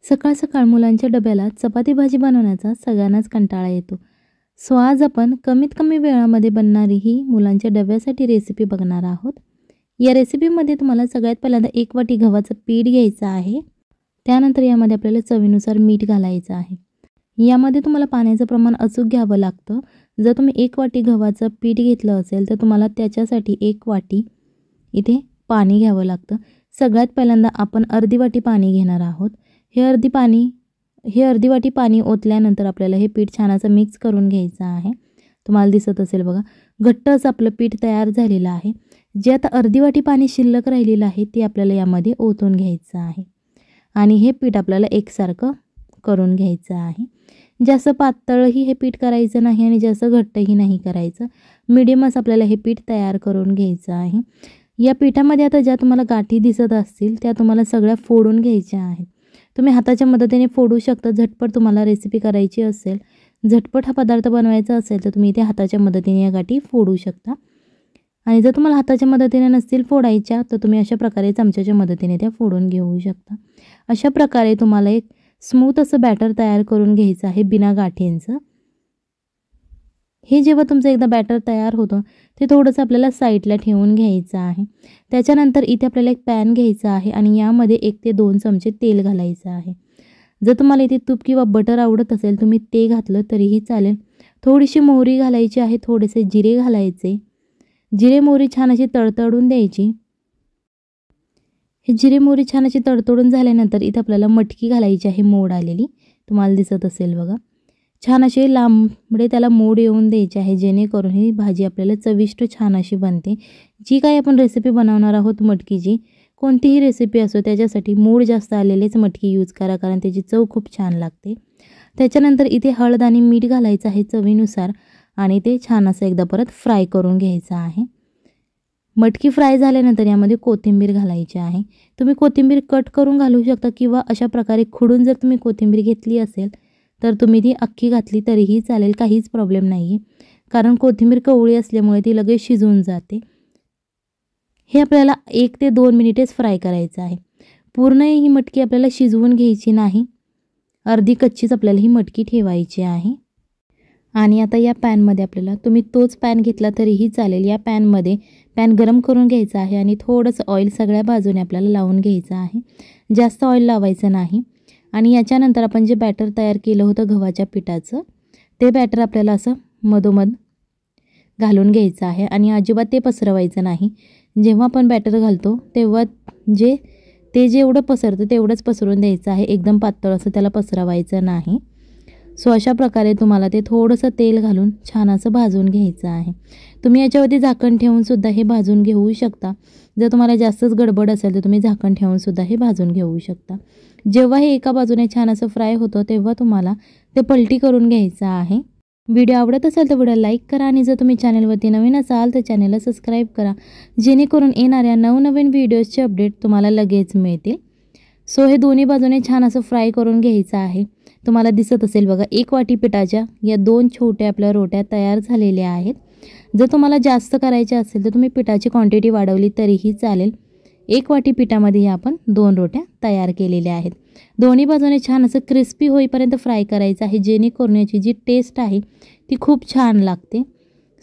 सकाळ सकाळ मुलांच्या डब्याला चपाती भाजी बनवण्याचा सगळ्यांनाच कंटाळा येतो. सो आज आपण कमीत कमी वेळामध्ये बनणारी ही मुलांच्या डब्यासाठी रेसिपी बघणार आहोत. या रेसिपीमध्ये तुम्हाला सगळ्यात पहिल्यांदा 1 वाटी गव्हाचं पीठ घ्यायचं आहे. त्यानंतर यामध्ये आपल्याला चवीनुसार मीठ घालायचं आहे. यामध्ये तुम्हाला पाण्याचं प्रमाण अचूक घ्यावं लागतं. जर तुम्ही 1 वाटी गव्हाचं पीठ घेतलं असेल तर तुम्हाला त्याच्यासाठी 1 वाटी इथे पाणी घ्यावं लागतं. सगळ्यात पहिल्यांदा आपण अर्धी वाटी पाणी घेणार आहोत. हे अर्धी वाटी पाणी ओतल्यानंतर आपल्याला हे पीठ छान असं मिक्स करून घ्यायचं आहे. तुम्हाला दिसत असेल बघा, घट्ट असं आपलं पीठ तयार झालेलं आहे. जे आता अर्धी वाटी पाणी शिल्लक राहिलेलं आहे ते आपल्याला यामध्ये ओतून घ्यायचं आहे आणि हे पीठ आपल्याला एकसारखं करून घ्यायचं आहे. जास्त पातळही हे पीठ करायचं नाही आणि जास्त घट्टही नाही करायचं. मीडियमच आपल्याला हे पीठ तयार करून घ्यायचं आहे. या पिठामध्ये आता ज्या तुम्हाला गाठी दिसत असतील त्या तुम्हाला सगळ्या फोडून घ्यायच्या आहेत. तुम्ही हाताच्या मदतीने फोडू शकता. झटपट तुम्हाला रेसिपी करायची असेल, झटपट हा पदार्थ बनवायचा असेल तर तुम्ही इथे हाताच्या मदतीने या गाठी फोडू शकता. आणि जर तुम्हाला हाताच्या मदतीने नसतील फोडायच्या तर तुम्ही अशा प्रकारे चमच्याच्या मदतीने त्या फोडून घेऊ शकता. अशा प्रकारे तुम्हाला एक स्मूथ असं बॅटर तयार करून घ्यायचं आहे बिना गाठींचं. हे जेव्हा तुमचं एकदा बॅटर तयार होतं ते थोडंसं आपल्याला साईडला ठेवून घ्यायचं आहे. त्याच्यानंतर इथे आपल्याला एक पॅन घ्यायचा आहे आणि यामध्ये 1 ते 2 चमचे तेल घालायचं आहे. जर तुम्हाला इथे तूप किंवा बटर आवडत असेल तुम्ही ते घातलं तरीही चालेल. थोडीशी मोहरी घालायची आहे, थोडेसे जिरे घालायचे. जिरे मोहरी छान अशी तडतडून द्यायची. हे जिरे मोहरी छान अशी तडतडून झाल्यानंतर इथे आपल्याला मटकी घालायची आहे, मोड आलेली. तुम्हाला दिसत असेल बघा, छान असे लांबडे त्याला मोड येऊन द्यायचे आहे जेणेकरून ही भाजी आपल्याला चविष्ट छान अशी बनते. जी काही आपण रेसिपी बनवणार आहोत मटकीची, कोणतीही रेसिपी असो त्याच्यासाठी मोड जास्त आलेलेच मटकी यूज करा, कारण त्याची चव खूप छान लागते. त्याच्यानंतर इथे हळद आणि मीठ घालायचं आहे चवीनुसार आणि ते छान असं एकदा परत फ्राय करून घ्यायचं आहे. मटकी फ्राय झाल्यानंतर यामध्ये कोथिंबीर घालायची आहे. तुम्ही कोथिंबीर कट करून घालू शकता किंवा अशा प्रकारे खुडून जर तुम्ही कोथिंबीर घेतली असेल तर तुम्ही ती अख्खी घातली तरीही चालेल, काहीच प्रॉब्लेम नाही आहे. कारण कोथिंबीर कवळी असल्यामुळे ती लगेच शिजून जाते. हे आपल्याला 1 ते 2 मिनिटेच फ्राय करायचं आहे. पूर्ण ही मटकी आपल्याला शिजवून घ्यायची नाही, अर्धी कच्चीच आपल्याला ही मटकी ठेवायची आहे. आणि आता या पॅनमध्ये आपल्याला, तुम्ही तोच पॅन घेतला तरीही चालेल, या पॅन गरम करून घ्यायचं आहे आणि थोडंसं ऑइल सगळ्या बाजूने आपल्याला लावून घ्यायचं आहे. जास्त ऑइल लावायचं नाही. आणि याच्यानंतर आपण जे बॅटर तयार केलं होतं गव्हाच्या पिठाचं ते बॅटर आपल्याला असं मधोमध घालून घ्यायचं आहे आणि अजिबात ते पसरवायचं नाही. जेव्हा आपण बॅटर घालतो तेव्हा ते जेवढं पसरतं तेवढंच पसरून द्यायचं आहे. एकदम पातळ असं त्याला पसरवायचं नाही. सो अशा प्रकारे तुम्हाला ते थोडंसं तेल घालून छान असं भाजून घ्यायचं आहे. तुम्ही याच्यावरती झाकण ठेवूनसुद्धा हे भाजून घेऊ शकता. जर तुम्हाला जास्तच गडबड असेल तर तुम्ही झाकण ठेवूनसुद्धा हे भाजून घेऊ शकता. जेव्हा हे एका बाजूने छान असं फ्राय होतं तेव्हा तुम्हाला ते पलटी करून घ्यायचं आहे. व्हिडिओ आवडत असेल तर व्हिडिओ लाईक करा आणि जर तुम्ही चॅनलवरती नवीन असाल तर चॅनलला सबस्क्राईब करा, जेणेकरून येणाऱ्या नवनवीन व्हिडिओजचे अपडेट तुम्हाला लगेच मिळतील. सो हे दोन्ही बाजूने छान असं फ्राय करून घ्यायचं आहे. तुम्हाला दिसत असेल बघा, 1 वाटी पिठाच्या या 2 छोट्या आपल्या रोट्या तयार झालेल्या आहेत. जर तुम्हाला जास्त करायचे असेल तर तुम्ही पिठाची क्वांटिटी वाढवली तरीही चालेल. 1 वाटी पिठामध्ये आपण 2 रोट्या तयार केलेल्या आहेत. दोन्ही बाजूने छान असं क्रिस्पी होईपर्यंत फ्राय करायचं आहे, जेणेकरून याची जी टेस्ट आहे ती खूप छान लागते.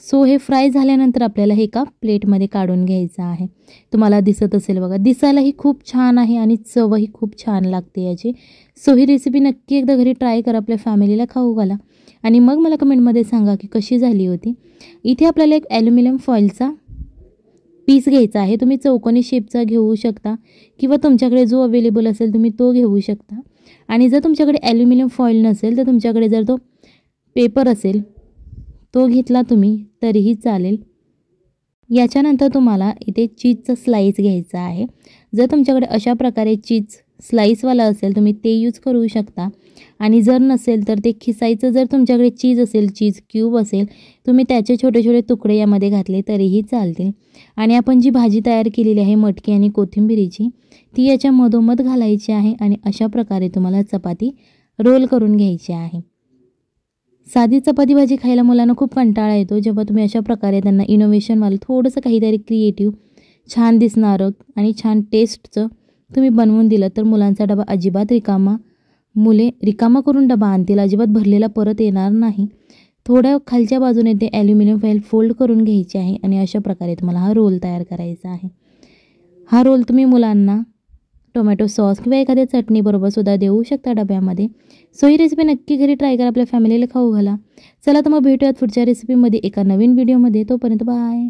सो हे फ्राय झाल्यानंतर आपल्याला हे एका प्लेटमध्ये काढून घ्यायचं आहे. तुम्हाला दिसत असेल बघा, दिसायलाही खूप छान आहे आणि चवही खूप छान लागते याची. सो ही रेसिपी नक्की एकदा घरी ट्राय करा, आपल्या फॅमिलीला खाऊ घाला आणि मग मला कमेंटमध्ये सांगा की कशी झाली होती. इथे आपल्याला एक ॲल्युमिनियम फॉइलचा पीस घ्यायचा आहे. तुम्ही चौकोनी शेपचा घेऊ शकता किंवा तुमच्याकडे जो अवेलेबल असेल तुम्ही तो घेऊ शकता. आणि जर तुमच्याकडे ॲल्युमिनियम फॉइल नसेल तर तुमच्याकडे जर तो पेपर असेल तो घेतला तुम्ही तरीही चालेल. याच्यानंतर तुम्हाला इथे चीजचा स्लाईस घ्यायचा आहे. जर तुमच्याकडे अशा प्रकारे चीज स्लाईसवाला असेल तुम्ही ते यूज करू शकता आणि जर नसेल तर ते खिसायचं, जर तुमच्याकडे चीज असेल, चीज क्यूब असेल, तुम्ही त्याचे छोटे छोटे तुकडे यामध्ये घातले तरीही चालतील. आणि आपण जी भाजी तयार केलेली आहे मटकी आणि कोथिंबिरीची ती याच्या मधोमध घालायची आहे आणि अशा प्रकारे तुम्हाला चपाती रोल करून घ्यायची आहे. साधी चपाती भाजी खायला मुलांना खूप कंटाळा येतो. जेव्हा तुम्ही अशा प्रकारे त्यांना इनोव्हेशनवालं थोडंसं काहीतरी क्रिएटिव्ह, छान दिसणारं आणि छान टेस्टचं तुम्ही बनवून दिलं तर मुलांचा डबा अजिबात रिकामा मुले रिकामा करून डबा आणतील, अजिबात भरलेला परत येणार नाही. थोड्या खालच्या बाजूने ते ॲल्युमिनियम फॉइल फोल्ड करून घ्यायचे आहे आणि अशा प्रकारे तुम्हाला हा रोल तयार करायचा आहे. हा रोल तुम्ही मुलांना टोमॅटो सॉस किंवा एखाद्या चटणीबरोबर सुद्धा देऊ शकता डब्यामध्ये. सो ही रेसिपी नक्की घरी ट्राय करा, आपल्या फॅमिलीला खाऊ घाला. चला तर मग भेटूयात पुढच्या रेसिपीमध्ये एका नवीन व्हिडिओमध्ये. तोपर्यंत बाय.